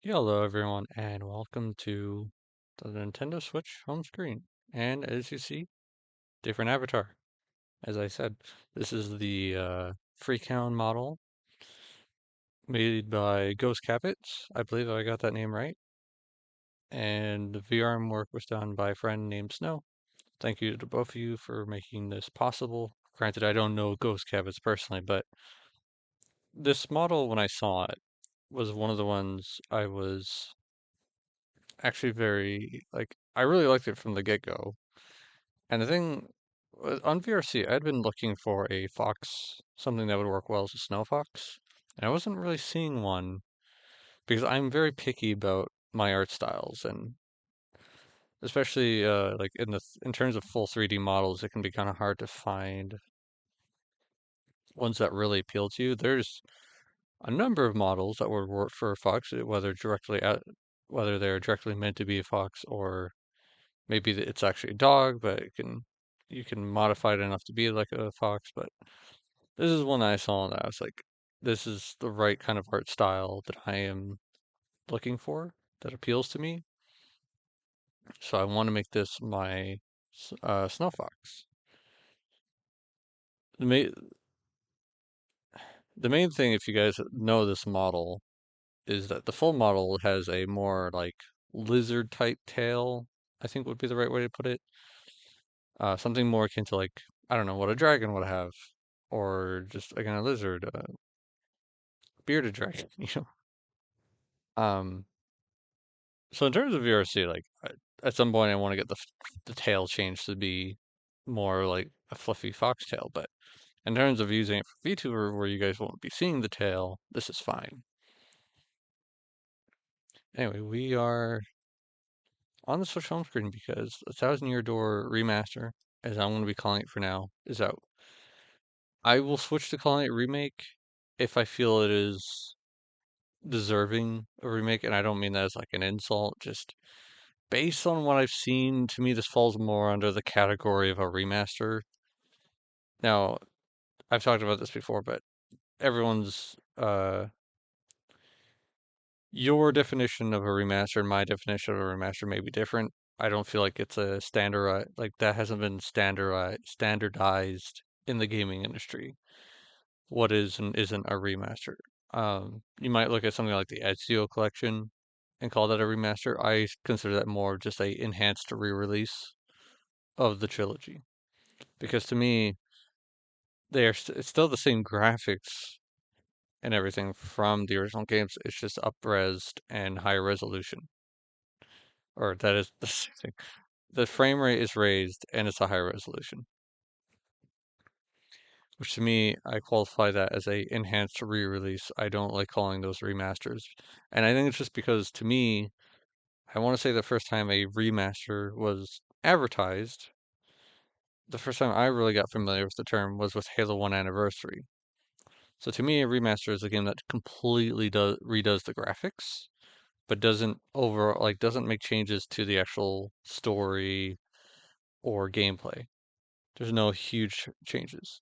Hello everyone and welcome to the Nintendo Switch home screen. And as you see, different avatar. As I said, this is the Freakhound model made by Ghost Cabbit. I believe I got that name right. And the VRM work was done by a friend named Snow. Thank you to both of you for making this possible. Granted, I don't know Ghost Cabbits personally, but this model, when I saw it, was one of the ones I was actually I really liked it from the get-go. And the thing on VRC, I'd been looking for a fox, something that would work well as a snow fox, and I wasn't really seeing one because I'm very picky about my art styles, and especially like in terms of full 3D models, it can be kind of hard to find ones that really appeal to you. There's a number of models that would work for a fox, whether they're directly meant to be a fox or maybe it's actually a dog, but you can modify it enough to be like a fox, but this is one that I saw and I was like, this is the right kind of art style that I am looking for, that appeals to me. So I want to make this my snow fox. The main the main thing, if you guys know this model, is that the full model has a more like lizard type tail, I think would be the right way to put it. Something more akin to like, I don't know, what a dragon would have, or just again a lizard, a bearded dragon, you know. Um, So in terms of VRC, at some point I want to get the tail changed to be more like a fluffy foxtail. But in terms of using it for VTuber, where you guys won't be seeing the tail, this is fine. Anyway, we are on the Switch home screen because the Thousand Year Door Remaster, as I'm going to be calling it for now, is out. I will switch to calling it remake if I feel it is deserving a remake, and I don't mean that as like an insult, just based on what I've seen, to me, this falls more under the category of a remaster. Now, I've talked about this before, but everyone's your definition of a remaster and my definition of a remaster may be different. I don't feel like it's a standard like that hasn't been standardized in the gaming industry. What is and isn't a remaster? You might look at something like the Ezio collection and call that a remaster. I consider that more just a enhanced re-release of the trilogy because to me it's still the same graphics and everything from the original games. It's just up-resed and higher resolution, or that is the same thing. The frame rate is raised and it's a higher resolution, which to me I qualify that as a enhanced re-release. I don't like calling those remasters, and I think it's just because to me, I want to say the first time a remaster was advertised, the first time I really got familiar with the term was with Halo 1 Anniversary. So to me, a remaster is a game that completely redoes the graphics, but doesn't make changes to the actual story or gameplay. There's no huge changes.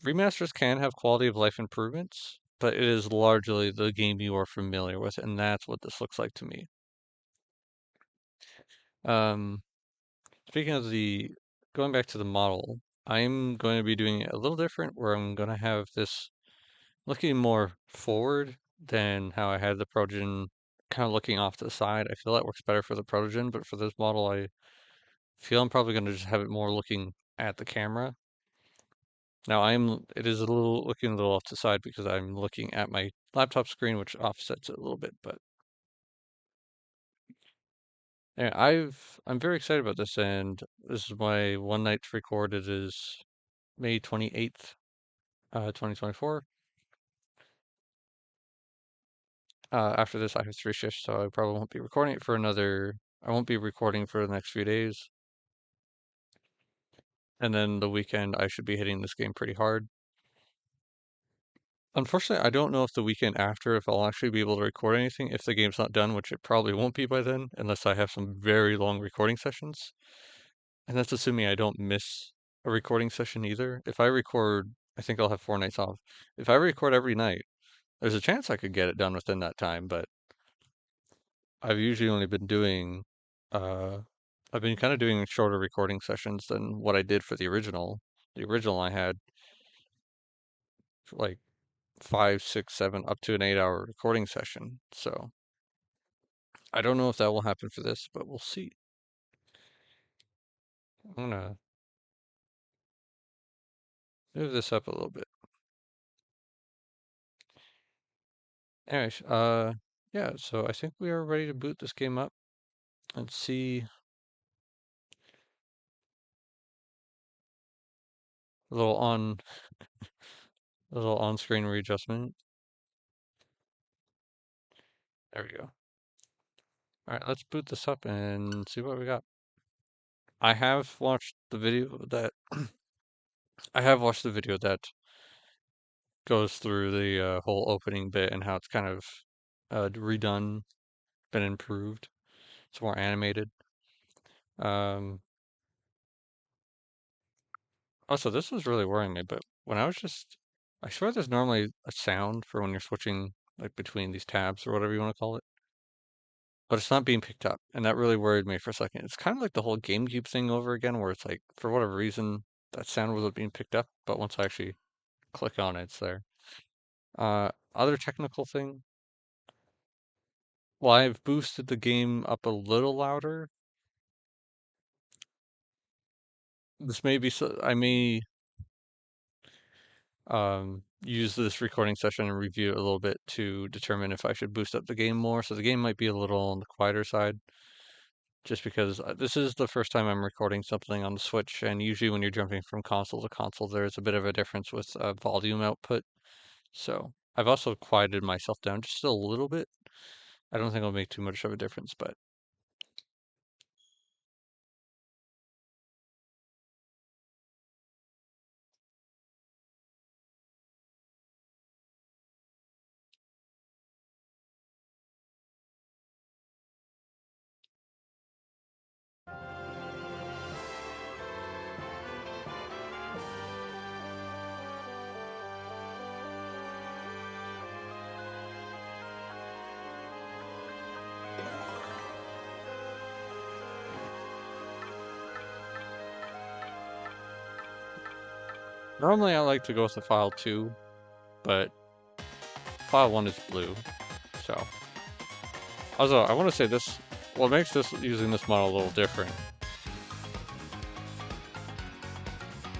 Remasters can have quality of life improvements, but it is largely the game you are familiar with, and that's what this looks like to me. Um, Speaking of going back to the model, I'm going to be doing it a little different, where I'm going to have this looking more forward than how I had the Progen kind of looking off to the side. I feel that works better for the Progen, but for this model, I feel I'm probably going to just have it more looking at the camera. Now it is looking a little off to the side because I'm looking at my laptop screen, which offsets it a little bit. But yeah, I'm very excited about this, and this is my one night to record. It is May 28th, 2024. After this, I have 3 shifts, so I probably won't be recording it for I won't be recording for the next few days. And then the weekend, I should be hitting this game pretty hard. Unfortunately, I don't know if the weekend after, if I'll actually be able to record anything if the game's not done, which it probably won't be by then, unless I have some very long recording sessions. And that's assuming I don't miss a recording session either. If I record, I think I'll have 4 nights off. If I record every night, There's a chance I could get it done within that time, but I've usually only been doing, uh, I've been kind of doing shorter recording sessions than what I did for the original. The original I had like 5, 6, 7, up to an 8-hour recording session. So I don't know if that will happen for this, but we'll see. I'm gonna move this up a little bit. Anyways, yeah, so I think we are ready to boot this game up and see a little on-screen readjustment. There we go. All right, let's boot this up and see what we got. I have watched the video that goes through the whole opening bit and how it's kind of redone, been improved. It's more animated. Also, this was really worrying me, but when I swear there's normally a sound for when you're switching like between these tabs or whatever you want to call it, but it's not being picked up, and that really worried me for a second. It's kind of like the whole GameCube thing over again, where it's like for whatever reason that sound wasn't being picked up, but once I actually click on it, it's there. Other technical thing. Well, I've boosted the game up a little louder. This may be so I may use this recording session and review it a little bit to determine if I should boost up the game more. So the game might be a little on the quieter side, just because this is the first time I'm recording something on the Switch, and usually when you're jumping from console to console, there's a bit of a difference with volume output. So I've also quieted myself down just a little bit. I don't think it'll make too much of a difference, but normally I like to go with the file 2, but file 1 is blue. So also I want to say this, what makes this using this model a little different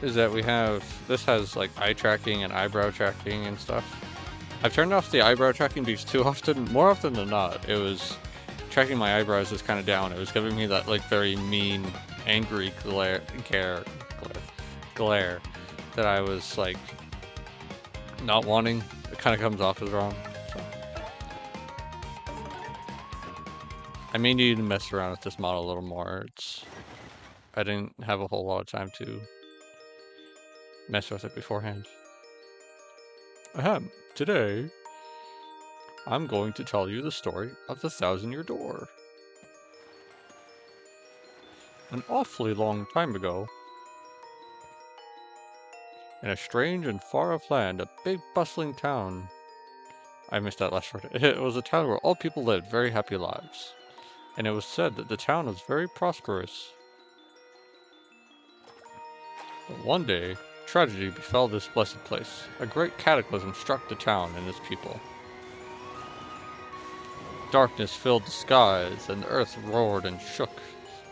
is that this has like eye tracking and eyebrow tracking and stuff. I've turned off the eyebrow tracking because more often than not, it was tracking my eyebrows was kind of down. It was giving me that like very mean, angry glare that I was like not wanting. It kind of comes off as wrong. So I may need to mess around with this model a little more. I didn't have a whole lot of time to mess with it beforehand. Ahem. Today, I'm going to tell you the story of the 1,000-Year Door. An awfully long time ago, in a strange and far-off land, a big bustling town. I missed that last word. It was a town where all people lived very happy lives, and it was said that the town was very prosperous. But one day, tragedy befell this blessed place. A great cataclysm struck the town and its people. Darkness filled the skies, and the earth roared and shook.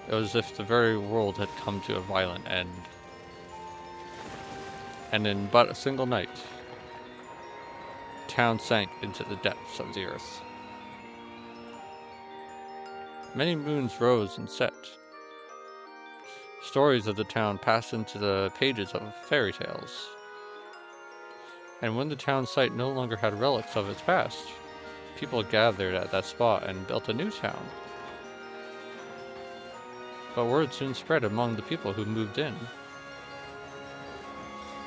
It was as if the very world had come to a violent end. And in but a single night, the town sank into the depths of the earth. Many moons rose and set. Stories of the town passed into the pages of fairy tales. And when the town site no longer had relics of its past, people gathered at that spot and built a new town. But word soon spread among the people who moved in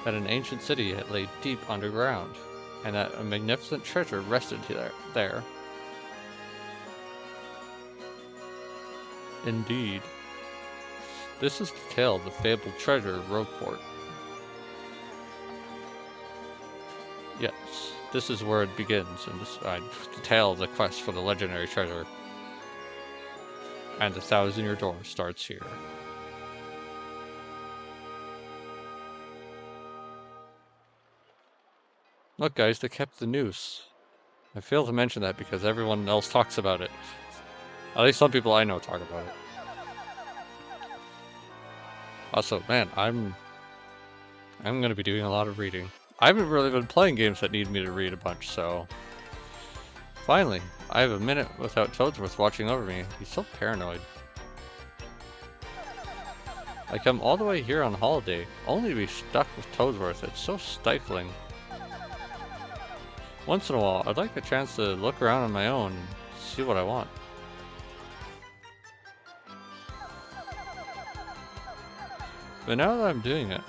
that an ancient city had laid deep underground, and that a magnificent treasure rested there. Indeed. This is the tale of the fabled treasure of Rogueport. Yes, this is where it begins, and this the tale of the quest for the legendary treasure. And the 1,000-year door starts here. Look, guys, they kept the noose. I failed to mention that because everyone else talks about it. At least some people I know talk about it. Also, man, I'm gonna be doing a lot of reading. I haven't really been playing games that need me to read a bunch, so... Finally, I have a minute without Toadsworth watching over me. He's so paranoid. I come all the way here on holiday, only to be stuck with Toadsworth. It's so stifling. Once in a while, I'd like a chance to look around on my own and see what I want. But now that I'm doing it,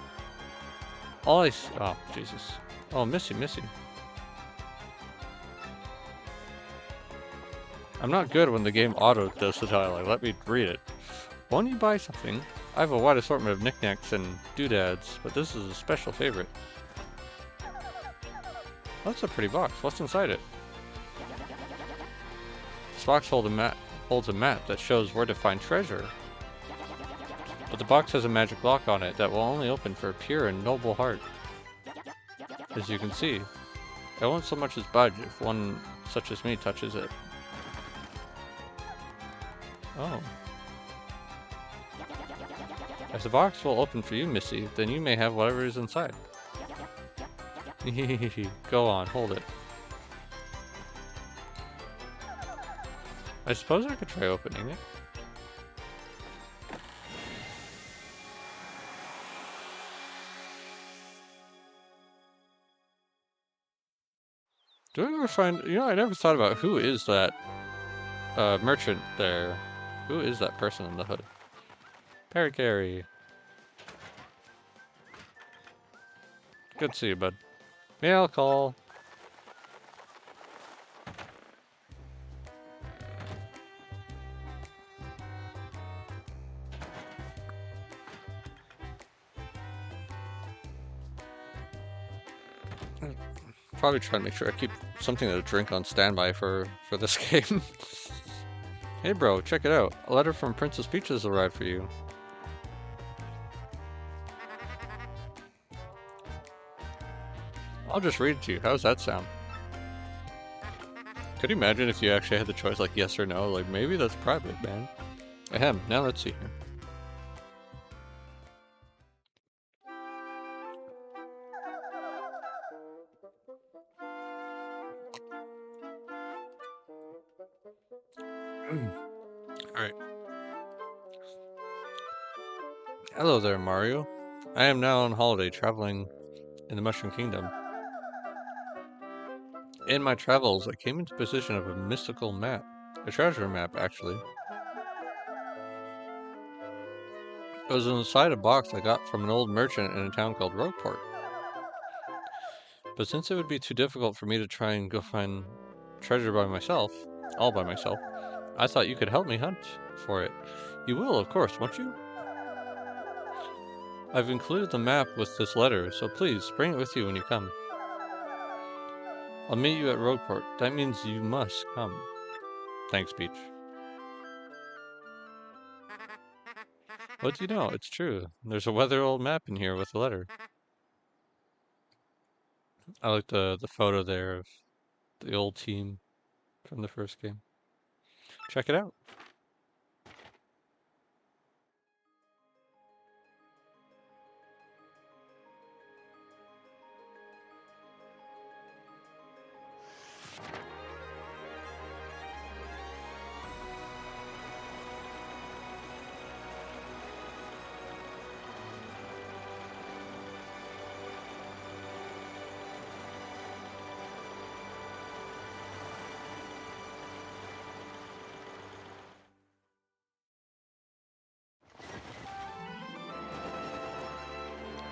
all I see— oh, Jesus. Oh, Missy. I'm not good when the game auto does the dialogue. Let me read it. Won't you buy something? I have a wide assortment of knickknacks and doodads, but this is a special favorite. That's a pretty box. What's inside it? This box holds a map that shows where to find treasure. But the box has a magic lock on it that will only open for a pure and noble heart. As you can see, I won't so much as budge if one such as me touches it. Oh. If the box will open for you, Missy, then you may have whatever is inside. Go on, hold it. I suppose I could try opening it. Do I ever find— you know, I never thought about who is that merchant there. Who is that person in the hood? Parakarry. Good to see you, bud. Mail call. Probably try to make sure I keep something to drink on standby for this game. Hey bro, check it out. A letter from Princess Peach has arrived for you. I'll just read it to you. How's that sound? Could you imagine if you actually had the choice, like yes or no? Like, maybe that's private, man. Ahem, now let's see here. Alright. Hello there, Mario. I am now on holiday, traveling in the Mushroom Kingdom. In my travels, I came into possession of a mystical map. A treasure map, actually. It was inside a box I got from an old merchant in a town called Rogueport. But since it would be too difficult for me to try and go find treasure by myself, all by myself, I thought you could help me hunt for it. You will, of course, won't you? I've included the map with this letter, so please, bring it with you when you come. I'll meet you at Rogueport. That means you must come. Thanks, Peach. What do you know? It's true. There's a weathered old map in here with a letter. I like the photo there of the old team from the first game. Check it out.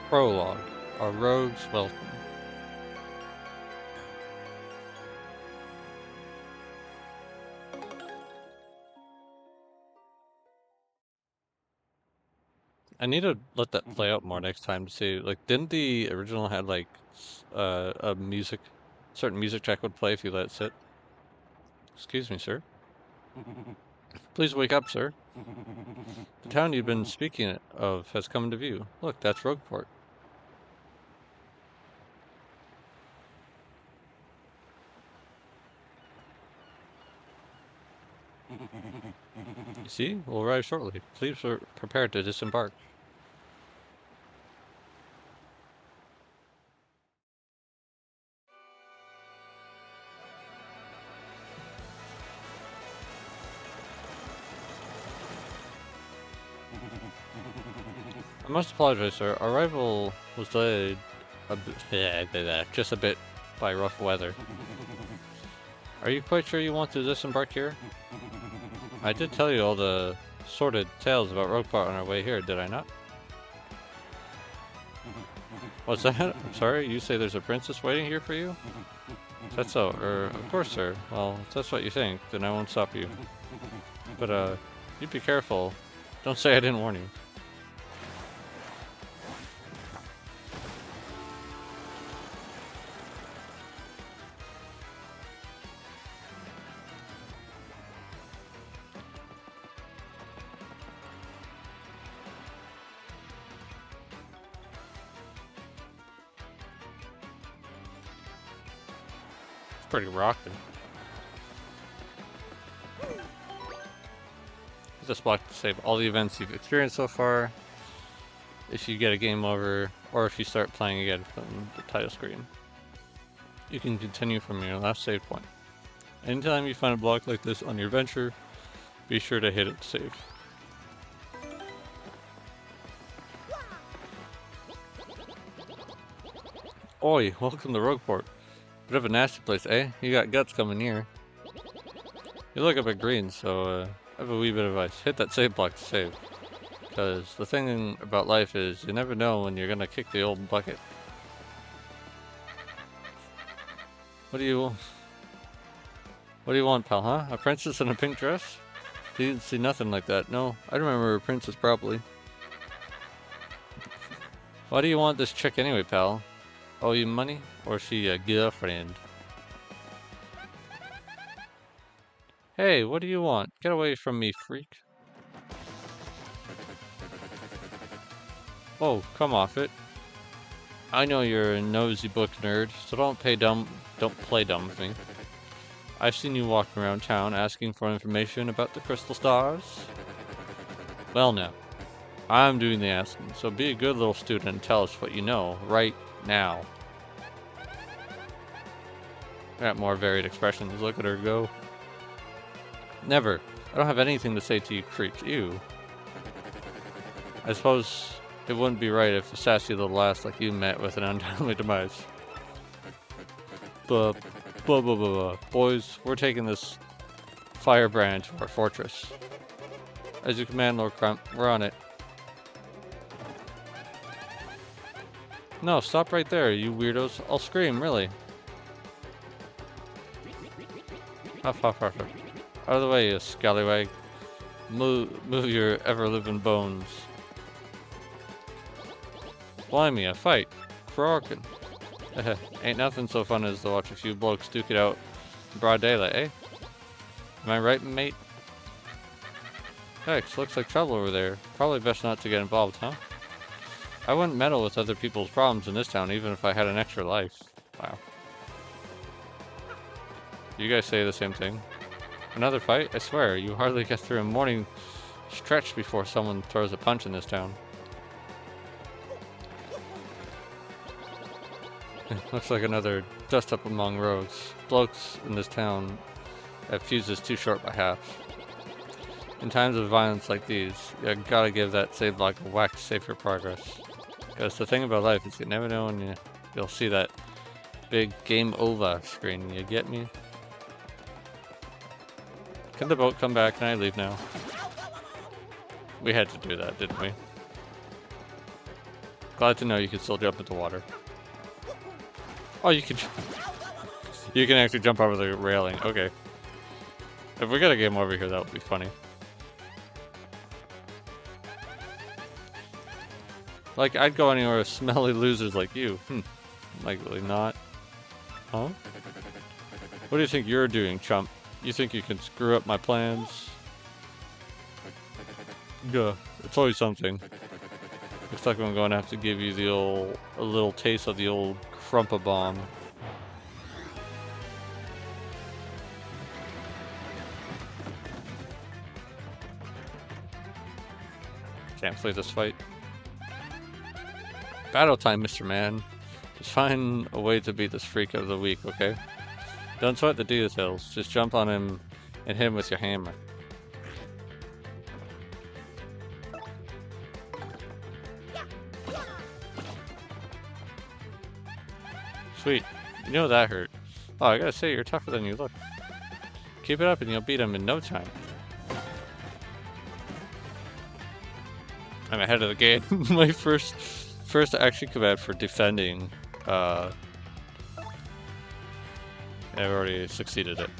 Prologue, A Rogue's Welcome. I need to let that play out more next time to see, like, didn't the original have, like, a music certain music track would play if you let it sit. Excuse me, sir. Please wake up, sir. The town you've been speaking of has come into view. Look, that's Rogueport. You see, we'll arrive shortly. Please prepare to disembark. I must apologize, sir. Our arrival was delayed just a bit by rough weather. Are you quite sure you want to disembark here? I did tell you all the sordid tales about Rogueport on our way here, did I not? What's that? I'm sorry, you say there's a princess waiting here for you? Is that so? Of course, sir. Well, if that's what you think, then I won't stop you. But, you be careful. Don't say I didn't warn you. Pretty rocking. Just block to save all the events you've experienced so far. If you get a game over, or if you start playing again from the title screen, you can continue from your last save point. Anytime you find a block like this on your adventure, be sure to hit it to save. Oi, welcome to Rogueport. Bit of a nasty place, eh? You got guts coming here. You look up at green, so I have a wee bit of advice. Hit that save block to save. Because the thing about life is, you never know when you're gonna kick the old bucket. What do you want, pal, huh? A princess in a pink dress? You didn't see nothing like that. No, I remember a princess properly. Why do you want this chick anyway, pal? Owe you money? Or is she a girlfriend? Hey, what do you want? Get away from me, freak. Oh, come off it. I know you're a nosy book nerd, so don't play dumb with me. I've seen you walking around town asking for information about the crystal stars. Well now, I'm doing the asking, so be a good little student and tell us what you know right now. Got more varied expressions. Look at her go. Never. I don't have anything to say to you creeps. Ew. I suppose it wouldn't be right if a sassy little ass like you met with an untimely demise. Blah, blah, blah, blah, blah. Boys, we're taking this firebrand to our fortress. As you command, Lord Crump, we're on it. No, stop right there, you weirdos. I'll scream, really. Huff, huff, huff, huff. Out of the way, you scallywag. Move your ever-living bones. Blimey, a fight. Crockin'. Ain't nothing so fun as to watch a few blokes duke it out in broad daylight, eh? Am I right, mate? Heck, looks like trouble over there. Probably best not to get involved, huh? I wouldn't meddle with other people's problems in this town, even if I had an extra life. Wow. You guys say the same thing. Another fight? I swear, you hardly get through a morning stretch before someone throws a punch in this town. Looks like another dust up among rogues. Blokes in this town have fuses too short by half. In times of violence like these, you gotta give that save block a whack to save your progress. Because the thing about life is you never know when you'll see that big game over screen. You get me? Can the boat come back? Can I leave now? We had to do that, didn't we? Glad to know you can still jump into water. Oh, you can actually jump over the railing. Okay. If we got a game over here, that would be funny. Like, I'd go anywhere with smelly losers like you. Likely not. Huh? What do you think you're doing, chump? You think you can screw up my plans? Gah, it's always something. Looks like I'm going to have to give you a little taste of the old Crumpa Bomb. Can't play this fight. Battle time, Mr. Man. Just find a way to beat this freak of the week, okay? Don't sweat the details. Just jump on him and hit him with your hammer. Sweet. You know that hurt. Oh, I gotta say, you're tougher than you look. Keep it up and you'll beat him in no time. I'm ahead of the game. My first action command for defending. I've already succeeded it.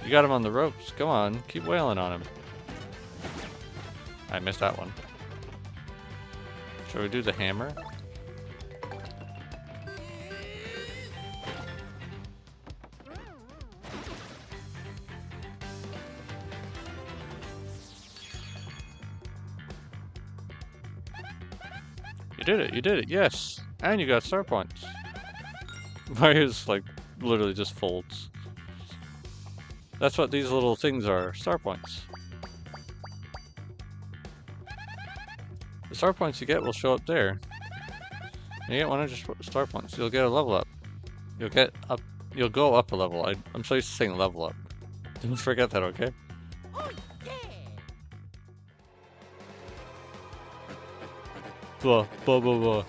You got him on the ropes. Come on, keep wailing on him. I missed that one. Shall we do the hammer? You did it, yes! And you got star points. Mario's like, literally just folds. That's what these little things are, star points. The star points you get will show up there. And you get 100 star points, you'll get a level up. You'll go up a level. I'm so used to saying level up. Don't forget that, okay? Blah, blah, blah, blah.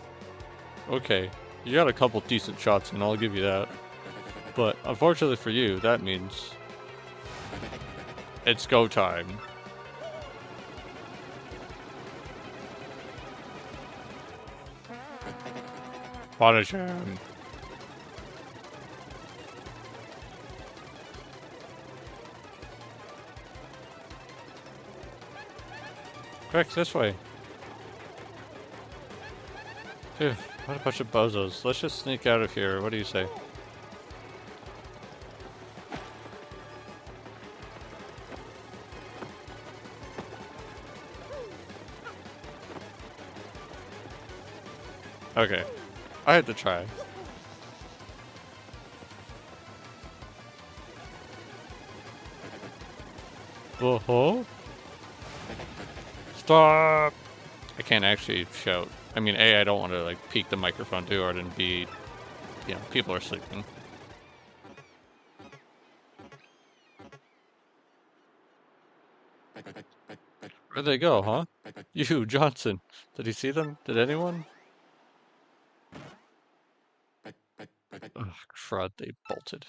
Okay, you got a couple decent shots and I'll give you that. But unfortunately for you, that means it's go time. Punish him. Quick, this way. Phew, what a bunch of bozos. Let's just sneak out of here. What do you say? Okay. I had to try. Oh-ho. Stop! I can't actually shout. I mean, A, I don't want to, like, peek the microphone too hard, and B, you know, people are sleeping. Where'd they go, huh? You, Johnson. Did he see them? Did anyone? Ugh, crud, they bolted.